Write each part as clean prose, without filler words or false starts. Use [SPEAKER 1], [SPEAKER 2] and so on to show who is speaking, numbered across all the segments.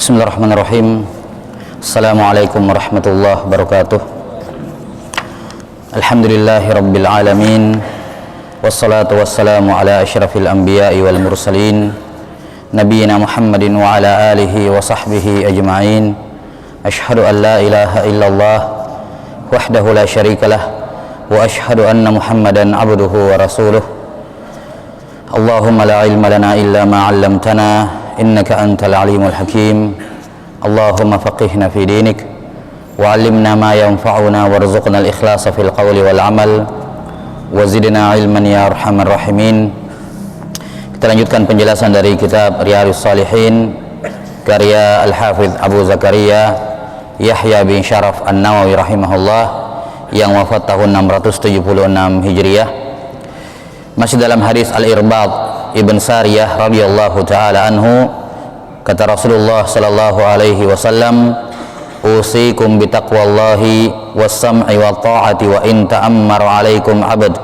[SPEAKER 1] Bismillahirrahmanirrahim. Assalamualaikum warahmatullahi wabarakatuh. Alhamdulillahirabbil alamin. Wassalatu wassalamu ala asyrafil anbiya'i wal mursalin nabiyina Muhammadin wa ala alihi wa sahbihi ajma'in. Asyhadu an la ilaha illallah wahdahu la syarikalah wa asyhadu anna Muhammadan abduhu wa rasuluh. Allahumma la ilma lana illa ma 'allamtana innaka antal alimul hakim. Allahumma faqihna fi dinik wa 'allimna ma yanfa'una warzuqna al-ikhlasa fil qawli wal 'amal wa zidna ilman ya arhamar rahimin. Kita lanjutkan penjelasan dari kitab Riyadhus Shalihin karya Al-Hafidz Abu Zakaria Yahya bin Syaraf An-Nawawi rahimahullah yang wafat tahun 676 Hijriah. Masih dalam hadis Al-Irbad Ibn Sariyah radhiyallahu taala anhu, kata Rasulullah sallallahu alaihi wasallam, usikum bitaqwallahi was-sam'i wa ta'ati wa in ta'ammara 'alaikum 'abd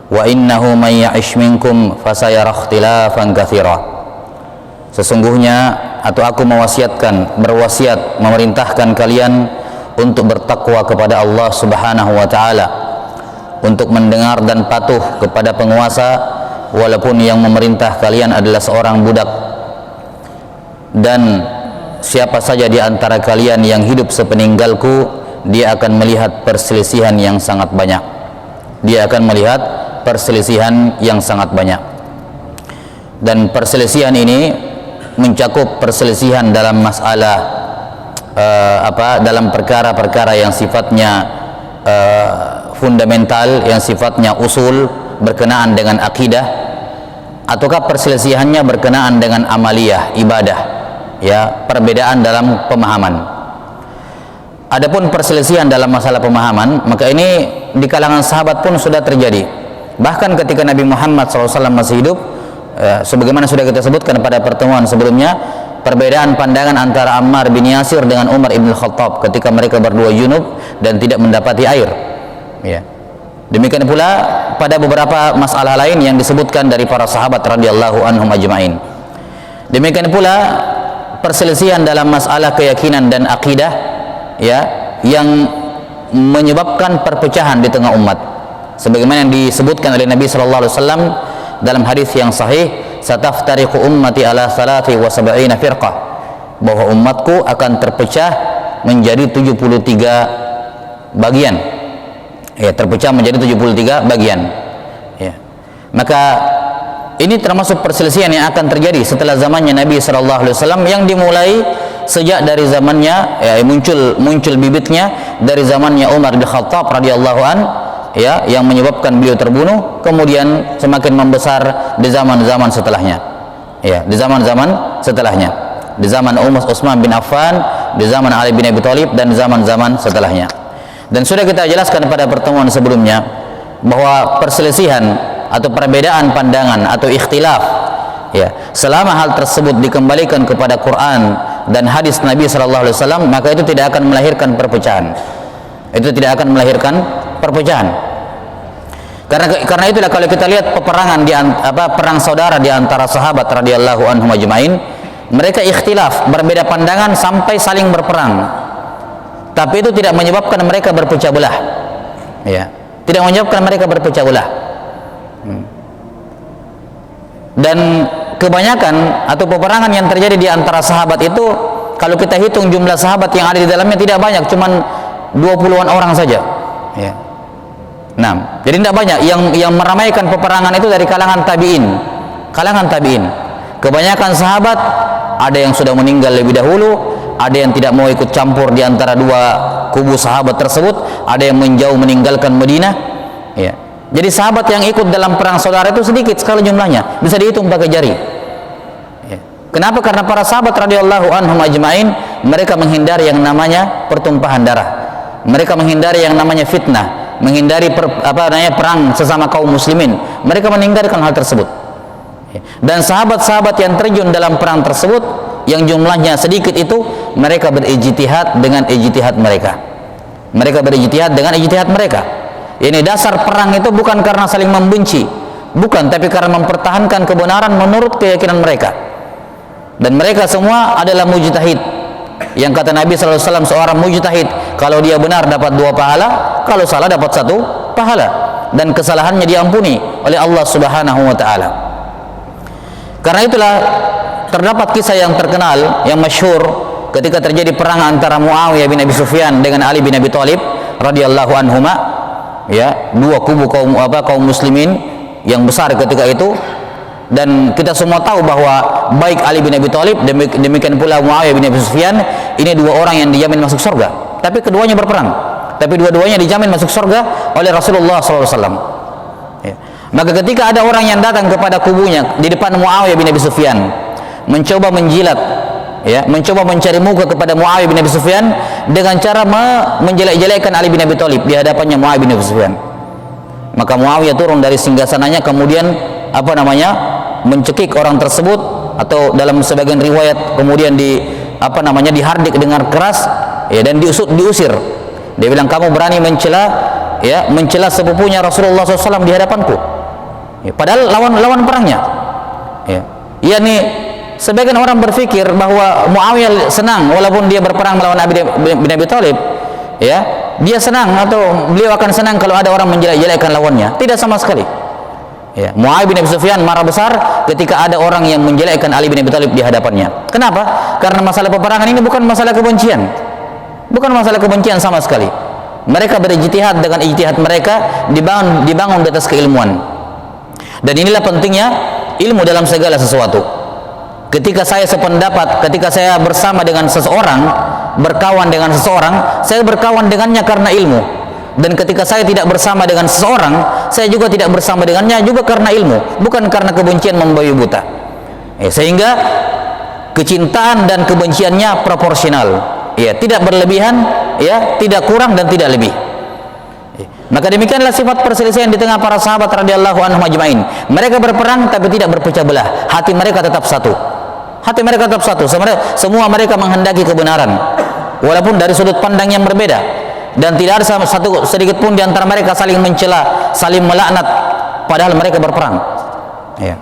[SPEAKER 1] wa innahu man ya'ish minkum fasayara ikhtilafan katsira. Sesungguhnya atau aku berwasiat memerintahkan kalian untuk bertakwa kepada Allah Subhanahu wa taala, untuk mendengar dan patuh kepada penguasa walaupun yang memerintah kalian adalah seorang budak, dan siapa saja di antara kalian yang hidup sepeninggalku, dia akan melihat perselisihan yang sangat banyak. Dia akan melihat perselisihan yang sangat banyak. Dan perselisihan ini mencakup perselisihan dalam masalah dalam perkara-perkara yang sifatnya fundamental, yang sifatnya usul berkenaan dengan akidah, ataukah perselisihannya berkenaan dengan amaliyah, ibadah, ya, perbedaan dalam pemahaman. Adapun perselisihan dalam masalah pemahaman, maka ini di kalangan sahabat pun sudah terjadi. Bahkan ketika Nabi Muhammad SAW masih hidup, sebagaimana sudah kita sebutkan pada pertemuan sebelumnya, perbedaan pandangan antara Ammar bin Yasir dengan Umar ibn Khattab ketika mereka berdua junub dan tidak mendapati air, ya. Demikian pula pada beberapa masalah lain yang disebutkan dari para sahabat radhiyallahu anhum ajma'in. Demikian pula perselisihan dalam masalah keyakinan dan akidah, ya, yang menyebabkan perpecahan di tengah umat. Sebagaimana yang disebutkan oleh Nabi sallallahu alaihi wasallam dalam hadis yang sahih, sataftariqu ummati ala 73 firqah, bahwa umatku akan terpecah menjadi 73 bagian. Ya, terpecah menjadi 73 bagian, ya. Maka ini termasuk perselisihan yang akan terjadi setelah zamannya Nabi sallallahu alaihi wasallam, yang dimulai sejak dari zamannya, ya, muncul bibitnya dari zamannya Umar bin Khattab radhiyallahu an, ya, yang menyebabkan beliau terbunuh, kemudian semakin membesar di zaman-zaman setelahnya, ya, di zaman-zaman setelahnya, di zaman Utsman bin Affan, di zaman Ali bin Abi Thalib, dan zaman-zaman setelahnya. Dan sudah kita jelaskan pada pertemuan sebelumnya bahwa perselisihan atau perbedaan pandangan atau ikhtilaf, ya, selama hal tersebut dikembalikan kepada Quran dan hadis Nabi sallallahu alaihi wasallam, maka itu tidak akan melahirkan perpecahan. Itu tidak akan melahirkan perpecahan. Karena itulah kalau kita lihat peperangan perang saudara di antara sahabat radhiyallahu anhum ajmain, mereka ikhtilaf, berbeda pandangan sampai saling berperang. Tapi itu tidak menyebabkan mereka berpecah belah, ya, tidak menyebabkan mereka berpecah belah. Dan kebanyakan atau peperangan yang terjadi di antara sahabat itu, kalau kita hitung jumlah sahabat yang ada di dalamnya tidak banyak, cuman 20-an orang saja, ya. Nah, jadi tidak banyak yang meramaikan peperangan itu dari kalangan tabi'in. Kebanyakan sahabat ada yang sudah meninggal lebih dahulu, ada yang tidak mau ikut campur di antara dua kubu sahabat tersebut, ada yang menjauh meninggalkan Madinah, ya. Jadi sahabat yang ikut dalam perang saudara itu sedikit sekali jumlahnya, bisa dihitung pakai jari, ya. Kenapa? Karena para sahabat radhiyallahu anhum ajmain, mereka menghindari yang namanya pertumpahan darah, mereka menghindari yang namanya fitnah, menghindari perang sesama kaum muslimin. Mereka meninggalkan hal tersebut, ya. Dan sahabat-sahabat yang terjun dalam perang tersebut, yang jumlahnya sedikit itu, mereka berijtihad dengan ijtihad mereka. Ini dasar perang itu bukan karena saling membenci, bukan, tapi karena mempertahankan kebenaran menurut keyakinan mereka. Dan mereka semua adalah mujtahid. Yang kata Nabi SAW, seorang mujtahid kalau dia benar dapat 2 pahala, kalau salah dapat 1 pahala, dan kesalahannya diampuni oleh Allah Subhanahu wa taala. Karena itulah terdapat kisah yang terkenal, yang masyhur, ketika terjadi perang antara Muawiyah bin Abi Sufyan dengan Ali bin Abi Thalib radhiyallahu anhuma, ya, dua kubu kaum muslimin yang besar ketika itu. Dan kita semua tahu bahwa baik Ali bin Abi Thalib, demikian pula Muawiyah bin Abi Sufyan, ini 2 orang yang dijamin masuk surga. Tapi keduanya berperang, tapi dua-duanya dijamin masuk surga oleh Rasulullah SAW. Ya. Maka ketika ada orang yang datang kepada kubunya di depan Muawiyah bin Abi Sufyan, mencoba menjilat, ya, mencoba mencari muka kepada Muawiyah bin Abi Sufyan dengan cara menjelek-jelekkan Ali bin Abi Thalib di hadapannya Muawiyah bin Abi Sufyan, maka Muawiyah turun dari singgasananya, kemudian mencekik orang tersebut, atau dalam sebagian riwayat kemudian dihardik dengan keras, ya, dan diusir. Dia bilang, kamu berani mencela sepupunya Rasulullah SAW di hadapanku, ya, padahal lawan perangnya. Ya, yakni sebagian orang berpikir bahwa Muawiyah senang walaupun dia berperang melawan Ali bin Abi Thalib, ya, dia senang atau beliau akan senang kalau ada orang menjelek-jelekkan lawannya. Tidak sama sekali. Ya, Muawiyah bin Abi Sufyan marah besar ketika ada orang yang menjelekkan Ali bin Abi Thalib di hadapannya. Kenapa? Karena masalah peperangan ini bukan masalah kebencian. Bukan masalah kebencian sama sekali. Mereka berijtihad dengan ijtihad mereka, dibangun di atas keilmuan. Dan inilah pentingnya ilmu dalam segala sesuatu. Ketika saya sependapat, ketika saya bersama dengan seseorang, berkawan dengan seseorang, saya berkawan dengannya karena ilmu. Dan ketika saya tidak bersama dengan seseorang, saya juga tidak bersama dengannya juga karena ilmu, bukan karena kebencian membabi buta. Sehingga kecintaan dan kebenciannya proporsional, ya, tidak berlebihan, ya, tidak kurang dan tidak lebih. Maka demikianlah sifat perselisihan di tengah para sahabat radhiyallahu anhum ajmain. Mereka berperang tapi tidak berpecah belah. Hati mereka tetap satu. Hati mereka tetap satu. Semua mereka menghendaki kebenaran, walaupun dari sudut pandang yang berbeda. Dan tidak ada satu sedikit pun di antara mereka saling mencela, saling melaknat, padahal mereka berperang. Ya.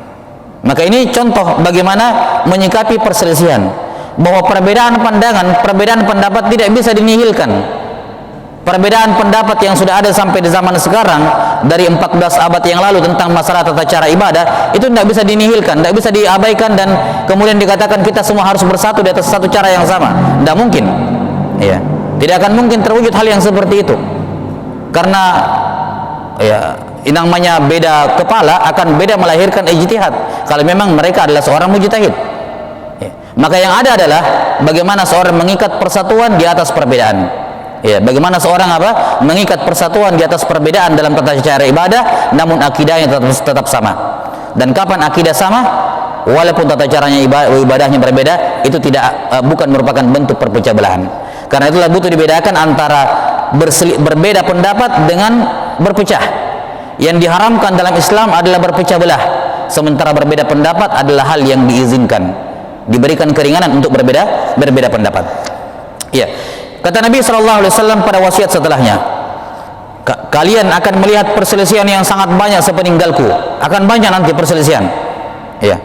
[SPEAKER 1] Maka ini contoh bagaimana menyikapi perselisihan, bahwa perbedaan pandangan, perbedaan pendapat tidak bisa dinihilkan. Perbedaan pendapat yang sudah ada sampai di zaman sekarang, dari 14 abad yang lalu tentang masalah tata cara ibadah, itu tidak bisa dinihilkan, tidak bisa diabaikan dan kemudian dikatakan kita semua harus bersatu di atas satu cara yang sama. Tidak mungkin. Ya. Tidak akan mungkin terwujud hal yang seperti itu, karena, ya, namanya beda kepala akan beda melahirkan ijtihad. Kalau memang mereka adalah seorang mujtahid, ya, maka yang ada adalah bagaimana seorang mengikat persatuan di atas perbedaan. Ya, bagaimana seorang mengikat persatuan di atas perbedaan dalam tata cara ibadah, namun akidahnya tetap sama. Dan kapan akidah sama, walaupun tata caranya ibadahnya berbeda, itu bukan merupakan bentuk perpecah belahan. Karena itulah butuh dibedakan antara berbeda pendapat dengan berpecah. Yang diharamkan dalam Islam adalah berpecah belah, sementara berbeda pendapat adalah hal yang diizinkan, diberikan keringanan untuk berbeda pendapat. Ya, kata Nabi SAW pada wasiat setelahnya, kalian akan melihat perselisihan yang sangat banyak sepeninggalku, akan banyak nanti perselisihan. Ya.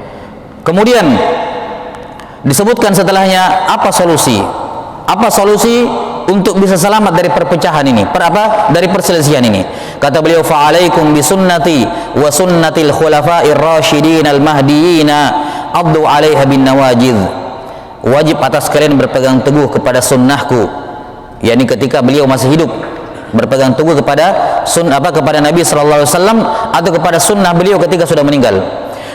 [SPEAKER 1] Kemudian disebutkan setelahnya apa solusi? Apa solusi untuk bisa selamat dari perpecahan ini? Dari perselisihan ini? Kata beliau, fa'alaikum bisunnati wa sunnatil khulafa'ir rasyidin al-mahdiyyin addu 'alaiha bin nawajidh. Wajib atas kalian berpegang teguh kepada sunnahku, yakni ketika beliau masih hidup, berpegang teguh kepada Nabi sallallahu alaihi wasallam atau kepada sunnah beliau ketika sudah meninggal.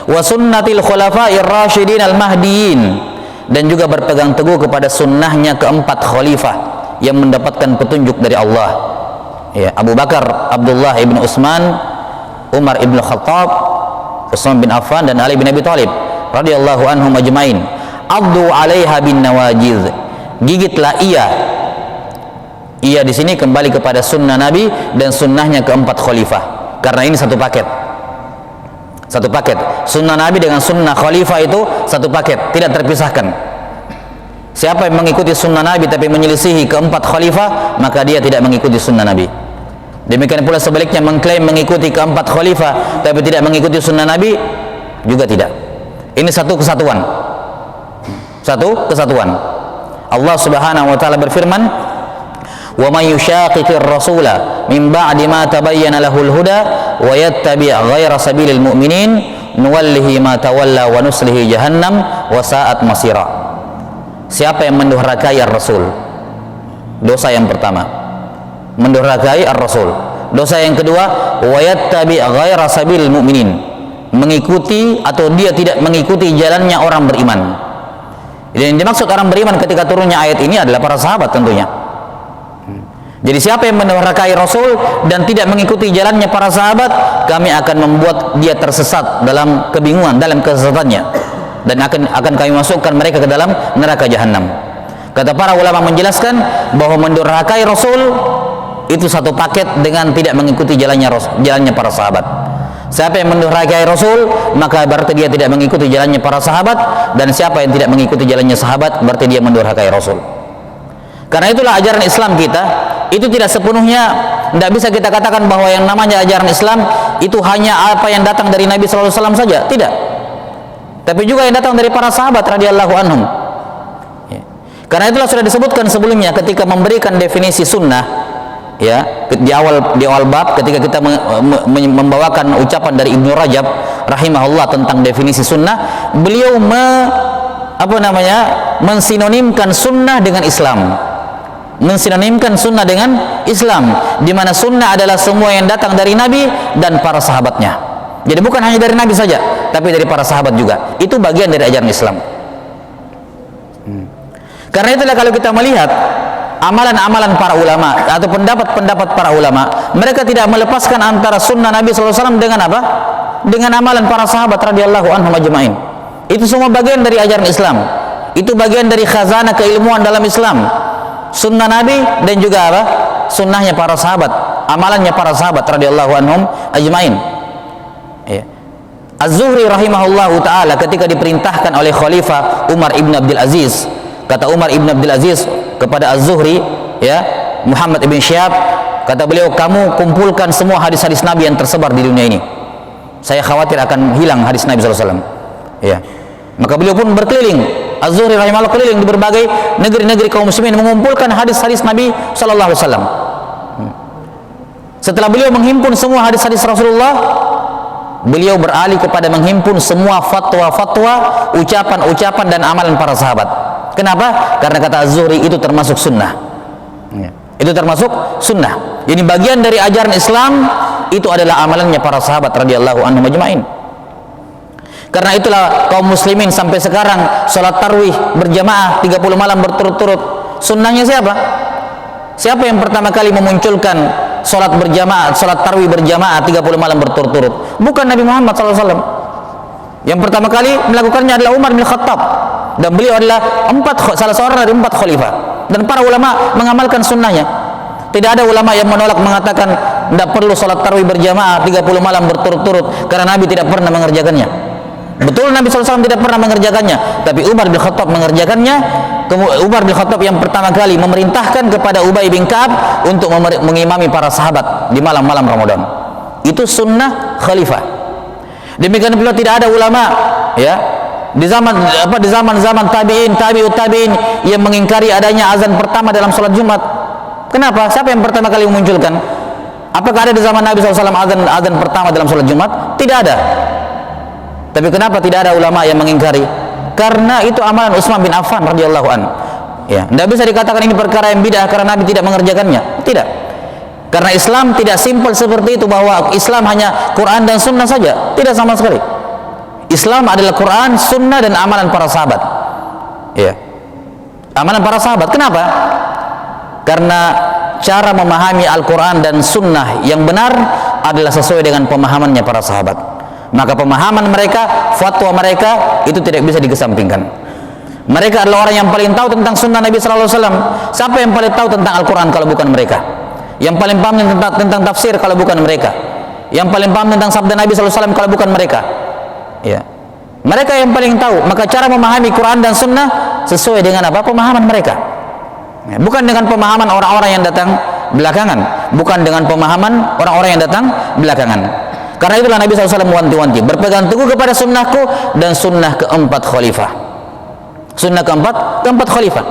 [SPEAKER 1] Wa sunnatil khulafa'ir rasyidin al-mahdiyyin, dan juga berpegang teguh kepada sunnahnya keempat khalifah yang mendapatkan petunjuk dari Allah, ya, Abu Bakar, Abdullah ibn Utsman, Umar ibn Khattab, Utsman bin Affan, dan Ali bin Abi Thalib radhiyallahu anhum ajmain. Addu 'alaiha bin nawajidh, gigitlah ia di sini kembali kepada sunnah Nabi dan sunnahnya keempat khalifah, karena ini satu paket. Sunnah Nabi dengan sunnah khalifah itu satu paket, tidak terpisahkan. Siapa yang mengikuti sunnah Nabi tapi menyelisihi keempat khalifah, maka dia tidak mengikuti sunnah Nabi. Demikian pula sebaliknya, mengklaim mengikuti keempat khalifah tapi tidak mengikuti sunnah Nabi, juga tidak. Ini satu kesatuan. satu kesatuan. Allah Subhanahu wa taala berfirman, "Wa may yushaqiqir rasula min ba'di ma tabayyana lahul huda wa yattabi' ghayra sabilil mu'minin nuwallihi ma tawalla wa nuslihi jahannam wa sa'at masira." Siapa yang mendurhakai ar-rasul? Dosa yang pertama, mendurhakai ar-rasul. Dosa yang kedua, wa yattabi' ghayra sabilil mu'minin, mengikuti atau dia tidak mengikuti jalannya orang beriman. Dan yang dimaksud orang beriman ketika turunnya ayat ini adalah para sahabat tentunya. Jadi siapa yang mendurhakai Rasul dan tidak mengikuti jalannya para sahabat, kami akan membuat dia tersesat dalam kebingungan, dalam kesesatannya, dan akan kami masukkan mereka ke dalam neraka jahanam. Kata para ulama menjelaskan bahwa mendurhakai Rasul itu satu paket dengan tidak mengikuti jalannya para sahabat. Siapa yang mendurhakai Rasul, maka berarti dia tidak mengikuti jalannya para sahabat, dan siapa yang tidak mengikuti jalannya sahabat berarti dia mendurhakai Rasul. Karena itulah ajaran Islam kita itu tidak sepenuhnya, tidak bisa kita katakan bahwa yang namanya ajaran Islam itu hanya apa yang datang dari Nabi SAW saja, tidak. Tapi juga yang datang dari para sahabat radhiyallahu anhum. Ya. Karena itulah sudah disebutkan sebelumnya ketika memberikan definisi sunnah, ya, di awal bab ketika kita membawakan ucapan dari Ibnu Rajab rahimahullah tentang definisi sunnah, beliau mensinonimkan sunnah dengan Islam. Mensinonimkan sunnah dengan Islam, di mana sunnah adalah semua yang datang dari Nabi dan para sahabatnya. Jadi bukan hanya dari Nabi saja, tapi dari para sahabat juga. Itu bagian dari ajaran Islam. Karena itulah kalau kita melihat amalan-amalan para ulama atau pendapat-pendapat para ulama, mereka tidak melepaskan antara sunnah Nabi SAW dengan apa? Dengan amalan para sahabat radhiyallahu anhum ajma'in. Itu semua bagian dari ajaran Islam. Itu bagian dari khazanah keilmuan dalam Islam. Sunnah Nabi dan juga apa? Sunnahnya para sahabat, amalannya para sahabat radhiyallahu anhum ajma'in. Ya. Az-Zuhri rahimahullahu taala ketika diperintahkan oleh Khalifah Umar ibn Abdul Aziz, kata Umar ibn Abdul Aziz kepada Az-Zuhri, ya, Muhammad ibn Syihab, kata beliau, kamu kumpulkan semua hadis-hadis Nabi yang tersebar di dunia ini. Saya khawatir akan hilang hadis Nabi SAW. Ya. Maka beliau pun berkeliling, Az-Zuhri rahimahullah keliling di berbagai negeri-negeri kaum muslimin mengumpulkan hadis-hadis Nabi sallallahu alaihi wasallam. Setelah beliau menghimpun semua hadis-hadis Rasulullah, beliau beralih kepada menghimpun semua fatwa-fatwa, ucapan-ucapan dan amalan para sahabat. Kenapa? Karena kata Az-Zuhri itu termasuk sunnah. Itu termasuk sunnah. Jadi bagian dari ajaran Islam itu adalah amalannya para sahabat radhiyallahu anhum ajma'in. Karena itulah kaum muslimin sampai sekarang sholat tarawih berjamaah 30 malam berturut-turut. Sunnahnya siapa? Siapa yang pertama kali memunculkan sholat berjamaah, sholat tarawih berjamaah 30 malam berturut-turut? Bukan Nabi Muhammad SAW. Yang pertama kali melakukannya adalah Umar bin Khattab, dan beliau adalah salah seorang dari 4 khalifah. Dan para ulama mengamalkan sunnahnya. Tidak ada ulama yang menolak, mengatakan tidak perlu sholat tarawih berjamaah 30 malam berturut-turut karena Nabi tidak pernah mengerjakannya. Betul, Nabi SAW tidak pernah mengerjakannya, tapi Umar bin Khattab mengerjakannya. Umar bin Khattab yang pertama kali memerintahkan kepada Ubay bin Ka'ab untuk mengimami para sahabat di malam-malam Ramadan. Itu sunnah khalifah. Demikian pula tidak ada ulama, ya, di zaman tabi'ut tabi'in yang mengingkari adanya azan pertama dalam sholat Jumat. Kenapa? Siapa yang pertama kali memunculkan? Apakah ada di zaman Nabi SAW azan pertama dalam sholat Jumat? Tidak ada. Tapi kenapa tidak ada ulama yang mengingkari? Karena itu amalan Utsman bin Affan radhiyallahu an. Ya, tidak bisa dikatakan ini perkara yang bidah karena Nabi tidak mengerjakannya. Tidak. Karena Islam tidak simpel seperti itu, bahwa Islam hanya Quran dan Sunnah saja. Tidak sama sekali. Islam adalah Quran, Sunnah, dan amalan para sahabat. Ya, amalan para sahabat. Kenapa? Karena cara memahami Al-Quran dan Sunnah yang benar adalah sesuai dengan pemahamannya para sahabat. Maka pemahaman mereka, fatwa mereka itu tidak bisa dikesampingkan. Mereka adalah orang yang paling tahu tentang sunnah Nabi SAW. Siapa yang paling tahu tentang Al-Quran kalau bukan mereka? Yang paling paham tentang tafsir kalau bukan mereka? Yang paling paham tentang sabda Nabi SAW kalau bukan mereka? Ya, mereka yang paling tahu. Maka cara memahami Quran dan sunnah sesuai dengan apa? Pemahaman mereka. Ya, bukan dengan pemahaman orang-orang yang datang belakangan, bukan dengan pemahaman orang-orang yang datang belakangan. Karena itulah Nabi SAW mewanti-wanti, berpegang teguh kepada sunnahku dan sunnah keempat khalifah. Sunnah keempat khalifah.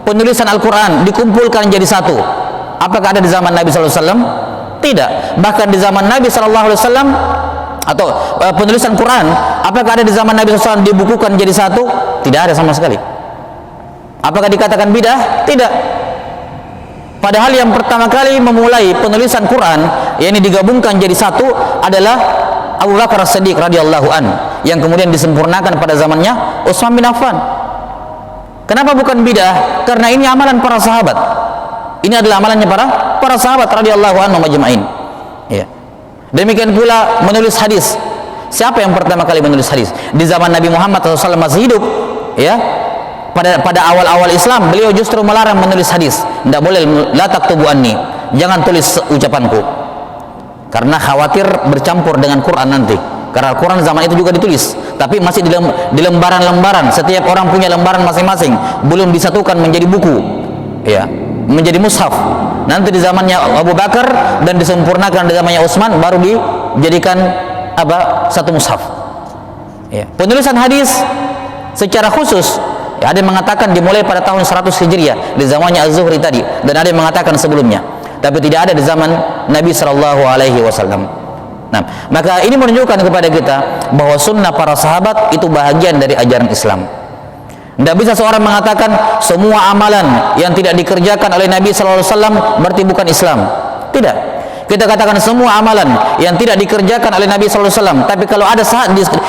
[SPEAKER 1] Penulisan Al-Quran dikumpulkan jadi satu. Apakah ada di zaman Nabi sallallahu alaihi wasallam? Tidak. Bahkan di zaman Nabi sallallahu alaihi wasallam atau penulisan Quran, apakah ada di zaman Nabi sallallahu alaihi wasallam dibukukan jadi satu? Tidak ada sama sekali. Apakah dikatakan bidah? Tidak. Padahal yang pertama kali memulai penulisan Quran, yakni digabungkan jadi satu, adalah Abu Bakar As-Siddiq radhiyallahu an, yang kemudian disempurnakan pada zamannya Utsman bin Affan. Kenapa bukan bidah? Karena ini amalan para sahabat. Ini adalah amalannya para sahabat radhiyallahu anhum ajma'in. Ya. Demikian pula menulis hadis. Siapa yang pertama kali menulis hadis? Di zaman Nabi Muhammad SAW masih hidup, ya. Pada awal-awal Islam, beliau justru melarang menulis hadis. Tidak boleh, la taktubu anni, jangan tulis ucapanku, karena khawatir bercampur dengan Quran nanti. Karena Quran zaman itu juga ditulis, tapi masih di lembaran-lembaran. Setiap orang punya lembaran masing-masing, belum disatukan menjadi buku, ya, menjadi mushaf. Nanti di zamannya Abu Bakar dan disempurnakan di zamannya Utsman, baru dijadikan satu mushaf. Ya. Penulisan hadis secara khusus, ya, ada yang mengatakan dimulai pada tahun 100 Hijriah di zamannya Az-Zuhri tadi, dan ada yang mengatakan sebelumnya, tapi tidak ada di zaman Nabi sallallahu alaihi wasallam. Nah, maka ini menunjukkan kepada kita bahwa sunnah para sahabat itu bahagian dari ajaran Islam. Tidak bisa seorang mengatakan semua amalan yang tidak dikerjakan oleh Nabi sallallahu alaihi wasallam berarti bukan Islam. Tidak. Kita katakan semua amalan yang tidak dikerjakan oleh Nabi sallallahu alaihi wasallam, tapi kalau ada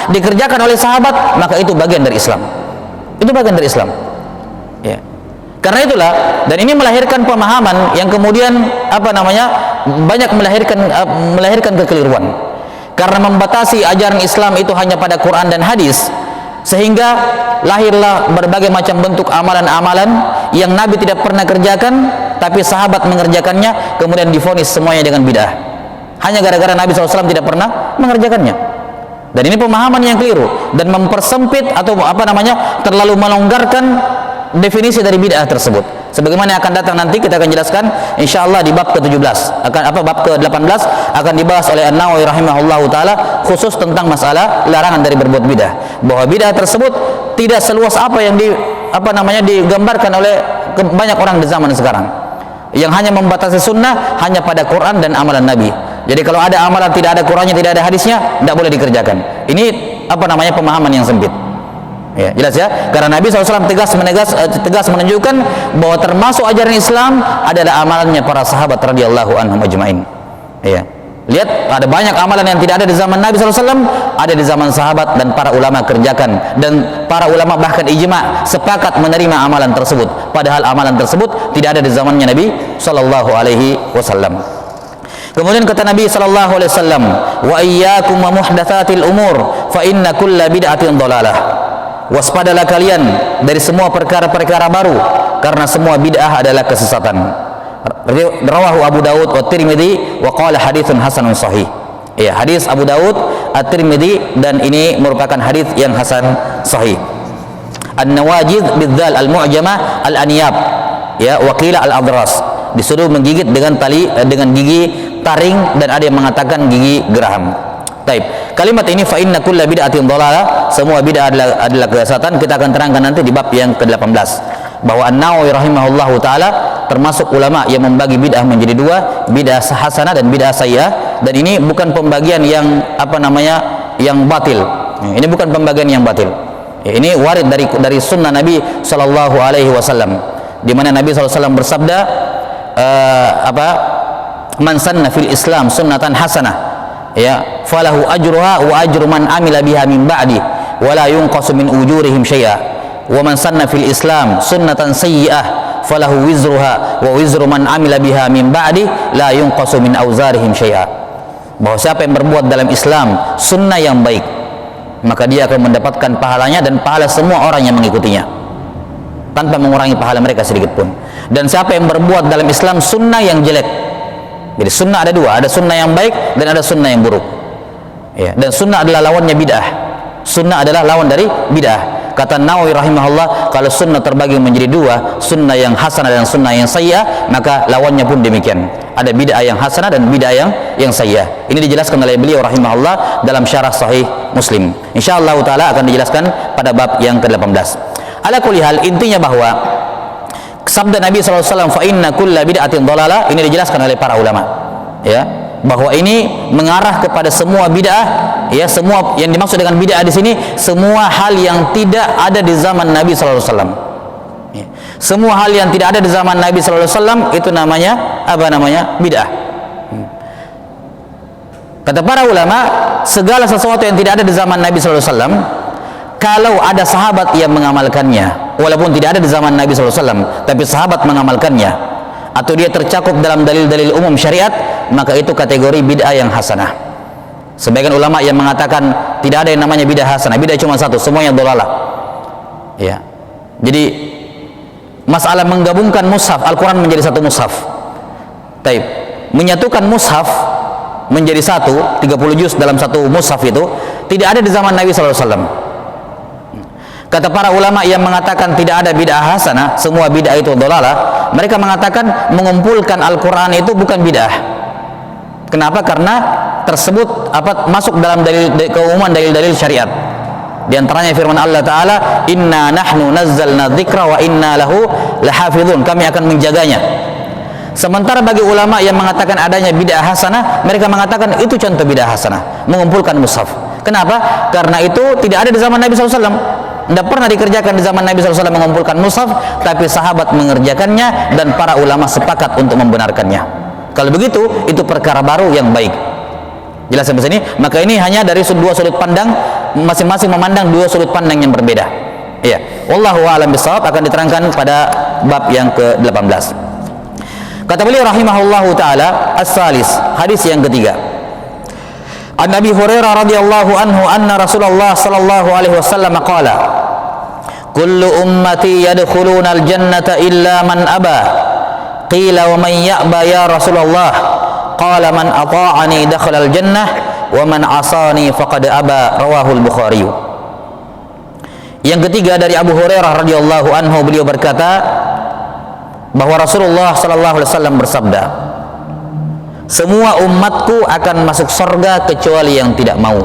[SPEAKER 1] dikerjakan oleh sahabat, maka itu bagian dari Islam. Itu bagian dari Islam. Ya. Karena itulah, dan ini melahirkan pemahaman yang kemudian banyak melahirkan kekeliruan. Karena membatasi ajaran Islam itu hanya pada Quran dan hadis, sehingga lahirlah berbagai macam bentuk amalan-amalan yang Nabi tidak pernah kerjakan, tapi sahabat mengerjakannya, kemudian divonis semuanya dengan bid'ah. Hanya gara-gara Nabi SAW tidak pernah mengerjakannya. Dan ini pemahaman yang keliru dan mempersempit atau terlalu melonggarkan definisi dari bid'ah tersebut. Sebagaimana akan datang nanti kita akan jelaskan insyaallah di bab ke-17, bab ke-18 akan dibahas oleh An-Nawawi rahimahullahu taala khusus tentang masalah larangan dari berbuat bid'ah. Bahwa bid'ah tersebut tidak seluas apa yang digambarkan oleh banyak orang di zaman sekarang, yang hanya membatasi sunnah hanya pada Quran dan amalan Nabi. Jadi kalau ada amalan tidak ada Qurannya, tidak ada hadisnya, tidak boleh dikerjakan. Ini pemahaman yang sempit. Ya, jelas ya, karena Nabi SAW tegas menunjukkan bahwa termasuk ajaran Islam adalah amalannya para sahabat radhiyallahu anhum ajma'in. Ya. Lihat, ada banyak amalan yang tidak ada di zaman Nabi SAW, ada di zaman sahabat, dan para ulama kerjakan, dan para ulama bahkan ijma' sepakat menerima amalan tersebut, padahal amalan tersebut tidak ada di zamannya Nabi SAW. Kemudian kata Nabi sallallahu alaihi wasallam, "Wa iyyakum wa muhdatsatil umur, fa inna kulla bid'atin dhalalah." Waspadalah kalian dari semua perkara-perkara baru, karena semua bid'ah adalah kesesatan. Rawahu Abu Dawud wa Tirmidzi wa qala haditsun hasanun sahih. Ya, hadis Abu Dawud, At-Tirmidzi, dan ini merupakan hadis yang hasan sahih. An-Nawajid bidzal al-mu'jamah al-aniyab, ya, wa qila al-adras. Disuruh menggigit dengan gigi taring, dan ada yang mengatakan gigi geraham. Taib. Kalimat ini fa inna kulla bid'atin dhalalah, semua bid'ah adalah kesesatan. Kita akan terangkan nanti di bab yang ke-18 bahwa An-Nawawi rahimahullahu taala termasuk ulama yang membagi bid'ah menjadi dua, bid'ah hasanah dan bid'ah sayyi'ah, dan ini bukan pembagian yang yang batil. Ini bukan pembagian yang batil. Ini warid dari sunnah Nabi sallallahu alaihi wasallam, di mana Nabi sallallahu alaihi wasallam bersabda man sanna fil Islam sunnatan hasanah, ya, falahu ajruha wa ajru man amila biha min ba'di wa la yunqasu min ujurihim syai'a, wa man sanna fil Islam sunnatan sayyi'ah falahu wizruha wa wizru man amila biha min ba'di la yunqasu min auzarihim syai'a. Bahwa siapa yang berbuat dalam Islam sunnah yang baik, maka dia akan mendapatkan pahalanya dan pahala semua orang yang mengikutinya tanpa mengurangi pahala mereka sedikit pun. Dan siapa yang berbuat dalam Islam sunnah yang jelek, jadi sunnah ada dua, ada sunnah yang baik dan ada sunnah yang buruk, ya, dan sunnah adalah lawannya bid'ah. Sunnah adalah lawan dari bid'ah. Kata Nawawi rahimahullah, kalau sunnah terbagi menjadi dua, sunnah yang hasanah dan sunnah yang sayyi'ah, maka lawannya pun demikian. Ada bid'ah yang hasanah dan bid'ah yang sayyi'ah. Ini dijelaskan oleh beliau rahimahullah dalam syarah Sahih Muslim. Insyaallah taala akan dijelaskan pada bab yang ke-18. Ala kulli hal, intinya bahwa sabda Nabi SAW, fa inna kulla bid'atin dhalalah, ini dijelaskan oleh para ulama, ya, bahwa ini mengarah kepada semua bid'ah, ya, semua yang dimaksud dengan bid'ah di sini semua hal yang tidak ada di zaman Nabi SAW. Ya. Semua hal yang tidak ada di zaman Nabi SAW itu namanya apa namanya? Bid'ah. Kata para ulama, segala sesuatu yang tidak ada di zaman Nabi SAW, kalau ada sahabat yang mengamalkannya, walaupun tidak ada di zaman Nabi SAW, tapi sahabat mengamalkannya, atau dia tercakup dalam dalil-dalil umum syariat, maka itu kategori bid'ah yang hasanah. Sebagian ulama yang mengatakan tidak ada yang namanya bid'ah hasanah, bid'ah cuma satu, semuanya dhalalah. Ya. Jadi masalah menggabungkan mushaf Al-Quran menjadi satu mushaf, taib, menyatukan mushaf menjadi satu, 30 juz dalam satu mushaf itu tidak ada di zaman Nabi SAW. Kata para ulama yang mengatakan tidak ada bid'ah hasanah, semua bid'ah itu dhalalah, mereka mengatakan mengumpulkan Al-Quran itu bukan bid'ah. Kenapa? Karena tersebut masuk dalam keumuman dalil-dalil syariat. Di antaranya firman Allah Ta'ala, inna nahnu nazzalna dzikra wa inna lahu lahafizun, kami akan menjaganya. Sementara bagi ulama yang mengatakan adanya bid'ah hasanah, mereka mengatakan itu contoh bid'ah hasanah, mengumpulkan mushaf. Kenapa? Karena itu tidak ada di zaman Nabi SAW. Tidak pernah dikerjakan di zaman Nabi SAW mengumpulkan mushaf, tapi sahabat mengerjakannya dan para ulama sepakat untuk membenarkannya. Kalau begitu, itu perkara baru yang baik. Jelas sampai sini? Maka ini hanya dari dua sudut pandang, masing-masing memandang dua sudut pandang yang berbeda. Iya. Wallahu a'lam bishawab, akan diterangkan pada bab yang ke-18. Kata beliau rahimahullahu taala, as-salis, hadis yang ketiga. An Abi Hurairah radhiyallahu anhu anna Rasulullah sallallahu alaihi wasallam qala, kullu ummati yadkhuluna al-jannata illa man aba. Qila wa man ya'ba ya Rasulullah? Qala man ata'ani dakhala al-jannah wa man 'asani faqad aba. Rawahul Bukhari. Yang ketiga dari Abu Hurairah radhiyallahu anhu, beliau berkata bahwa Rasulullah sallallahu alaihi wasallam bersabda, semua umatku akan masuk surga kecuali yang tidak mau.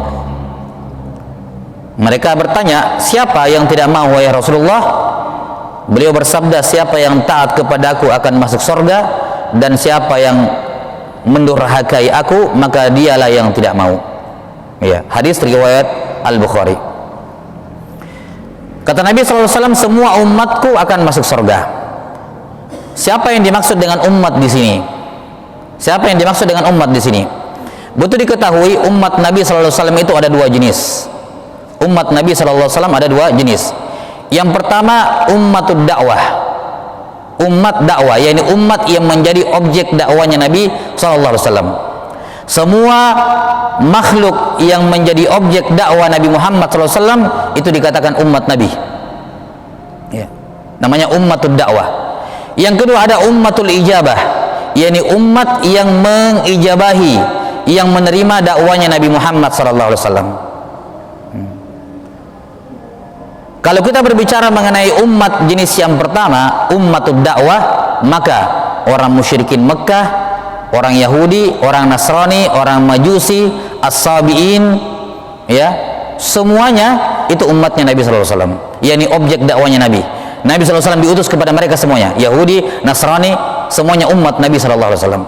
[SPEAKER 1] Mereka bertanya, siapa yang tidak mau wahai Rasulullah? Beliau bersabda, siapa yang taat kepadaku akan masuk surga, dan siapa yang mendurhakai aku maka dialah yang tidak mau. Ya, hadis riwayat Al-Bukhari. Kata Nabi sallallahu alaihi wasallam, semua umatku akan masuk surga. Siapa yang dimaksud dengan umat di sini? Siapa yang dimaksud dengan umat di sini? Betul diketahui umat Nabi sallallahu alaihi wasallam itu ada dua jenis. Umat Nabi sallallahu alaihi wasallam ada dua jenis. Yang pertama ummatud dakwah. Umat dakwah, yakni umat yang menjadi objek dakwanya Nabi sallallahu alaihi wasallam. Semua makhluk yang menjadi objek dakwah Nabi Muhammad sallallahu alaihi wasallam itu dikatakan umat Nabi. Ya. Namanya ummatud dakwah. Yang kedua ada ummatul ijabah, yakni umat yang mengijabahi, yang menerima dakwanya Nabi Muhammad sallallahu alaihi wasallam. Kalau kita berbicara mengenai umat jenis yang pertama, ummatud dakwah, maka orang musyrikin Mekah, orang Yahudi, orang Nasrani, orang Majusi, as-sabiin, ya, semuanya itu umatnya Nabi sallallahu alaihi wasallam, yakni objek dakwanya Nabi. Nabi SAW diutus kepada mereka semuanya, Yahudi, Nasrani, semuanya umat Nabi SAW.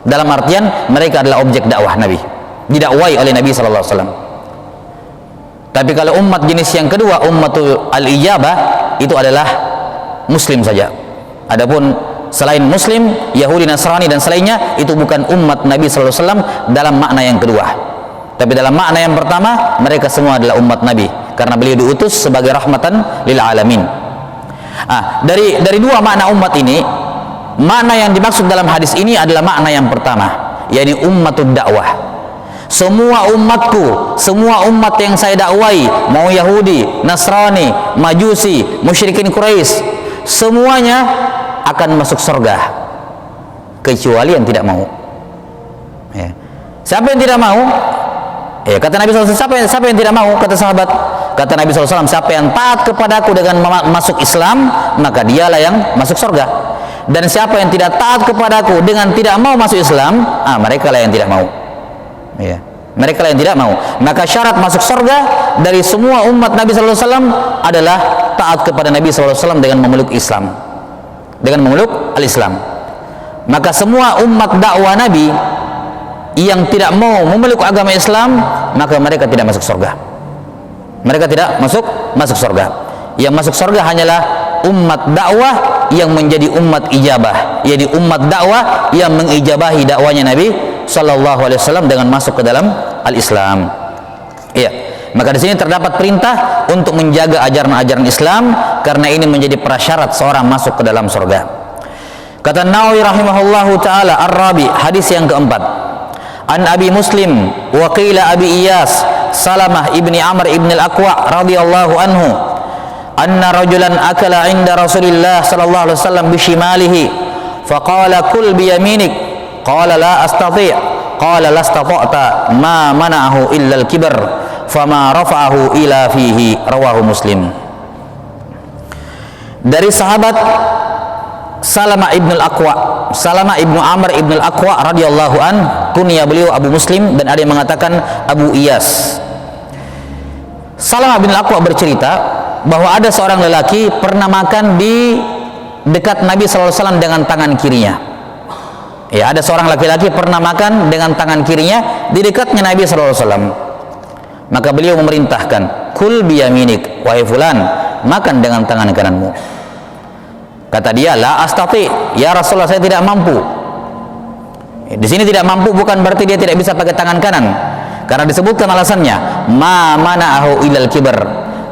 [SPEAKER 1] Dalam artian mereka adalah objek dakwah Nabi, didakwai oleh Nabi SAW. Tapi kalau umat jenis yang kedua, ummatul al-ijabah, itu adalah Muslim saja. Adapun selain Muslim, Yahudi, Nasrani dan selainnya, itu bukan umat Nabi SAW dalam makna yang kedua. Tapi dalam makna yang pertama, mereka semua adalah umat Nabi, karena beliau diutus sebagai rahmatan lil alamin. Dari dua makna umat ini, makna yang dimaksud dalam hadis ini adalah makna yang pertama, yakni ummatud dakwah. Semua umatku, semua umat yang saya dakwai, mau Yahudi, Nasrani, Majusi, musyrikin Quraisy, semuanya akan masuk surga kecuali yang tidak mau. Ya. Siapa yang tidak mau? Ya, kata Nabi SAW, siapa yang tidak mau? Kata sahabat, kata Nabi SAW, siapa yang taat kepadaku dengan masuk Islam, maka dialah yang masuk surga. Dan siapa yang tidak taat kepadaku dengan tidak mau masuk Islam, mereka lah yang tidak mau. Ya. Mereka lah yang tidak mau. Maka syarat masuk surga dari semua umat Nabi sallallahu alaihi wasallam adalah taat kepada Nabi sallallahu alaihi wasallam dengan memeluk Islam. Dengan memeluk al-Islam. Maka semua umat dakwah Nabi yang tidak mau memeluk agama Islam, maka mereka tidak masuk surga. Mereka tidak masuk surga. Yang masuk surga hanyalah umat dakwah yang menjadi umat ijabah, yaitu umat dakwah yang mengijabahi dakwanya Nabi sallallahu alaihi wasallam dengan masuk ke dalam al-Islam. Iya. Maka di sini terdapat perintah untuk menjaga ajaran-ajaran Islam karena ini menjadi prasyarat seorang masuk ke dalam surga. Kata Nawawi rahimahullahu taala Ar-Rabi, hadis yang keempat. An Abi Muslim wa qila Abi Iyas Salamah ibni Amr ibn al-Aqwa radhiyallahu anhu anna rajulan akala 'inda Rasulillah sallallahu alaihi wasallam bi shimalihi faqala kul bi yaminik qala la astati' qala la istata'ta ma mana'ahu illa al-kibr fama rafa'ahu ila fihi rawahu Muslim. Dari sahabat Salamah ibn al-Aqwa, Salamah ibnu Amr ibn al-Aqwa radhiyallahu an, kunya beliau Abu Muslim dan ada yang mengatakan Abu Iyas. Salamah bin al-Aqwa bercerita bahwa ada seorang lelaki pernah makan di dekat Nabi sallallahu alaihi wasallam dengan tangan kirinya. Ya, ada seorang laki-laki pernah makan dengan tangan kirinya di dekatnya Nabi sallallahu alaihi wasallam. Maka beliau memerintahkan, "Kul biyaminik, wahai fulan, makan dengan tangan kananmu." Kata dia, "La astati, ya Rasulullah, saya tidak mampu." Di sini tidak mampu bukan berarti dia tidak bisa pakai tangan kanan. Karena disebutkan alasannya, "Ma mana'ahu ilal kibar."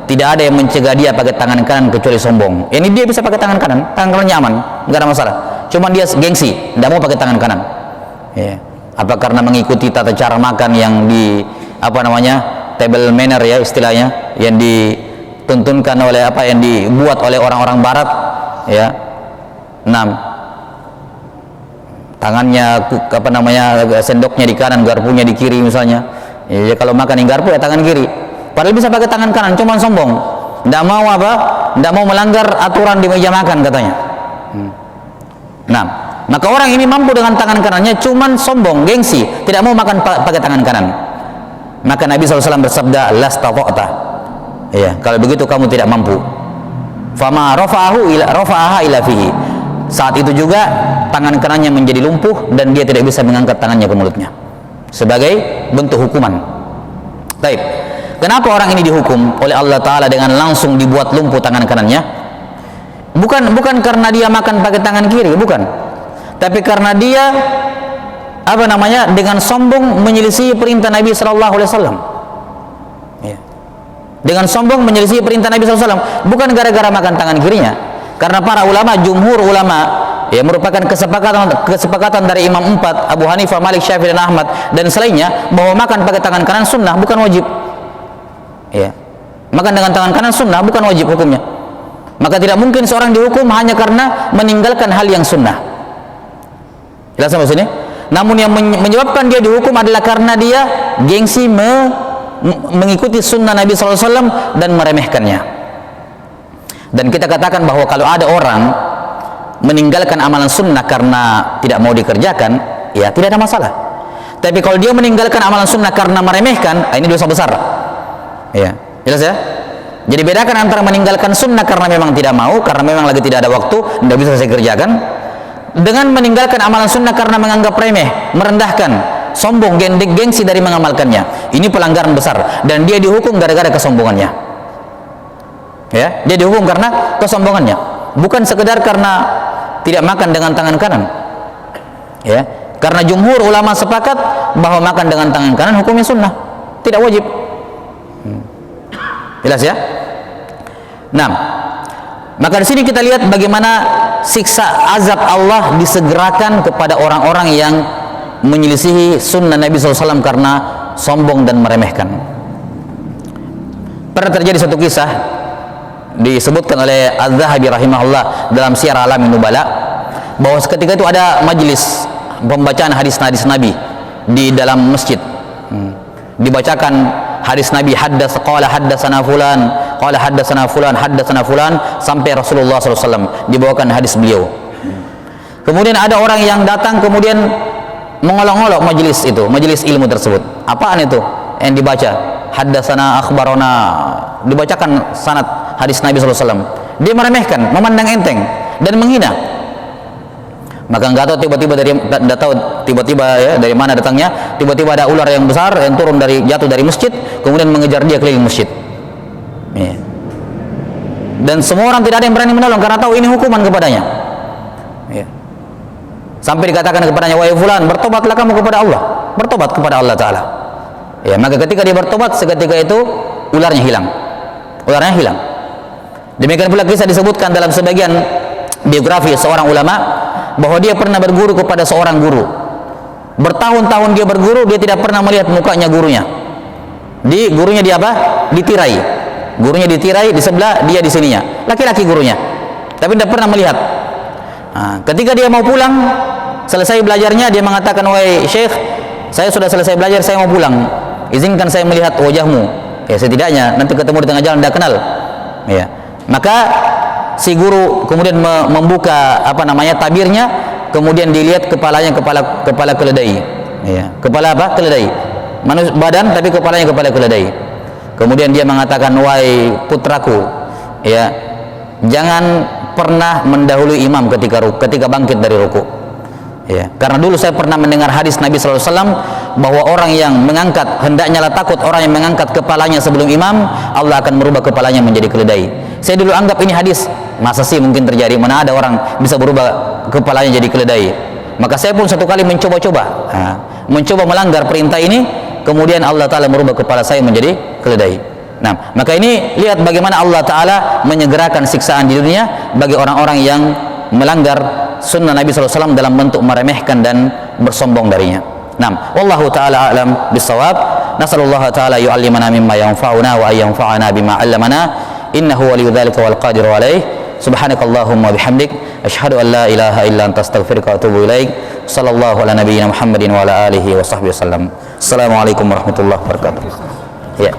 [SPEAKER 1] Tidak ada yang mencegah dia pakai tangan kanan kecuali sombong. Ini dia bisa pakai tangan kanan, tangan kanannya aman, enggak ada masalah. Cuma dia gengsi, tidak mau pakai tangan kanan. Ya. Apa karena mengikuti tata cara makan yang di table manner ya istilahnya, yang dituntunkan oleh yang dibuat oleh orang-orang barat ya. 6 tangannya sendoknya di kanan, garpunya di kiri misalnya. Ya, kalau makan di garpu ya tangan kiri. Padahal bisa pakai tangan kanan, cuman sombong. Tidak mau tidak mau melanggar aturan di meja makan katanya. Nah, maka orang ini mampu dengan tangan kanannya, cuman sombong, gengsi, tidak mau makan pakai tangan kanan. Maka Nabi SAW bersabda, "Lastata'ta." Ya, kalau begitu kamu tidak mampu. Fama rafa'aha ila fihi. Saat itu juga tangan kanannya menjadi lumpuh dan dia tidak bisa mengangkat tangannya ke mulutnya sebagai bentuk hukuman. Baik. Kenapa orang ini dihukum oleh Allah Ta'ala dengan langsung dibuat lumpuh tangan kanannya? Bukan karena dia makan pakai tangan kiri, bukan. Tapi karena dia dengan sombong menyelisih perintah Nabi sallallahu alaihi wasallam. Ya. Dengan sombong menyelisih perintah Nabi sallallahu alaihi wasallam, bukan gara-gara makan tangan kirinya. Karena para ulama, jumhur ulama ya merupakan kesepakatan dari Imam 4, Abu Hanifah, Malik, Syafi'i dan Ahmad dan selainnya bahwa makan pakai tangan kanan sunnah bukan wajib. Ya. Makan dengan tangan kanan sunnah bukan wajib hukumnya. Maka tidak mungkin seorang dihukum hanya karena meninggalkan hal yang sunnah. Jelas sampai sini? Namun yang menyebabkan dia dihukum adalah karena dia gengsi mengikuti sunnah Nabi SAW dan meremehkannya. Dan kita katakan bahwa kalau ada orang meninggalkan amalan sunnah karena tidak mau dikerjakan, ya tidak ada masalah. Tapi kalau dia meninggalkan amalan sunnah karena meremehkan, ini dosa besar. Ya, jelas ya? Jadi bedakan antara meninggalkan sunnah karena memang tidak mau, karena memang lagi tidak ada waktu, tidak bisa saya kerjakan, dengan meninggalkan amalan sunnah karena menganggap remeh, merendahkan, sombong, gengsi dari mengamalkannya. Ini pelanggaran besar dan dia dihukum gara-gara kesombongannya. Ya, dia dihukum karena kesombongannya, bukan sekedar karena tidak makan dengan tangan kanan. Ya, karena jumhur ulama sepakat bahwa makan dengan tangan kanan hukumnya sunnah, tidak wajib. Jelas ya? Nah, maka di sini kita lihat bagaimana siksa azab Allah disegerakan kepada orang-orang yang menyelisihi sunnah Nabi SAW karena sombong dan meremehkan. Pernah terjadi satu kisah disebutkan oleh Az-Zahabi rahimahullah dalam Syiar Alamin Nubala bahwa ketika itu ada majelis pembacaan hadis-hadis Nabi di dalam masjid. Dibacakan hadis Nabi, qala haddatsana fulan, qala haddatsana fulan, haddatsana fulan sampai Rasulullah SAW dibawakan hadis beliau. Kemudian ada orang yang datang kemudian mengolok-olok majelis itu, majelis ilmu tersebut. Apaan itu yang dibaca? Haddatsana, akhbarona, dibacakan sanad hadis Nabi SAW. Dia meremehkan, memandang enteng dan menghina. Maka nggak tahu tiba-tiba ya dari mana datangnya, tiba-tiba ada ular yang besar yang turun jatuh dari masjid, kemudian mengejar dia keliling masjid. Ya. Dan semua orang tidak ada yang berani menolong karena tahu ini hukuman kepadanya. Ya. Sampai dikatakan kepadanya, wahai fulan, bertobatlah kamu kepada Allah, bertobat kepada Allah Ta'ala. Ya, maka ketika dia bertobat, seketika itu ularnya hilang. Ularnya hilang. Demikian pula kisah disebutkan dalam sebagian biografi seorang ulama bahwa dia pernah berguru kepada seorang guru. Bertahun-tahun dia berguru, dia tidak pernah melihat mukanya gurunya. Gurunya dia apa? Ditirai. Gurunya ditirai, di sebelah, dia di sininya. Laki-laki gurunya. Tapi tidak pernah melihat. Nah, ketika dia mau pulang, selesai belajarnya, dia mengatakan, wahai Syekh, saya sudah selesai belajar, saya mau pulang. Izinkan saya melihat wajahmu. Ya, setidaknya nanti ketemu di tengah jalan, tidak kenal. Ya. Maka si guru kemudian membuka tabirnya, kemudian dilihat kepalanya kepala keledai. Ya. Kepala apa? Keledai. Badan tapi kepalanya kepala keledai. Kemudian dia mengatakan, wahai putraku, ya, jangan pernah mendahului imam ketika bangkit dari ruku. Ya, karena dulu saya pernah mendengar hadis Nabi SAW bahwa orang yang mengangkat, hendaknya lah takut orang yang mengangkat kepalanya sebelum imam, Allah akan merubah kepalanya menjadi keledai. Saya dulu anggap ini hadis, masa sih mungkin terjadi, mana ada orang bisa berubah kepalanya jadi keledai. Maka saya pun satu kali mencoba melanggar perintah ini, kemudian Allah Ta'ala merubah kepala saya menjadi keledai. Nah, maka ini lihat bagaimana Allah Ta'ala menyegerakan siksaan di dunia bagi orang-orang yang melanggar sunnah Nabi SAW dalam bentuk meremehkan dan bersombong darinya. Nah, wallahu ta'ala a'lam bissawab. Nasallallahu ta'ala yu'allimana mimma yanfa'una wa ayyanfa'ana bima 'allamana. Innahu waliyyu dzalika wal qadiru alaih. Subhanakallahumma bihamdik asyhadu an la ilaha illa anta astaghfiruka wa atubu ilaik. Sallallahu ala nabiyyina Muhammadin wa ala alihi wa sahbihi wasallam. Assalamualaikum warahmatullahi wabarakatuh. Ya.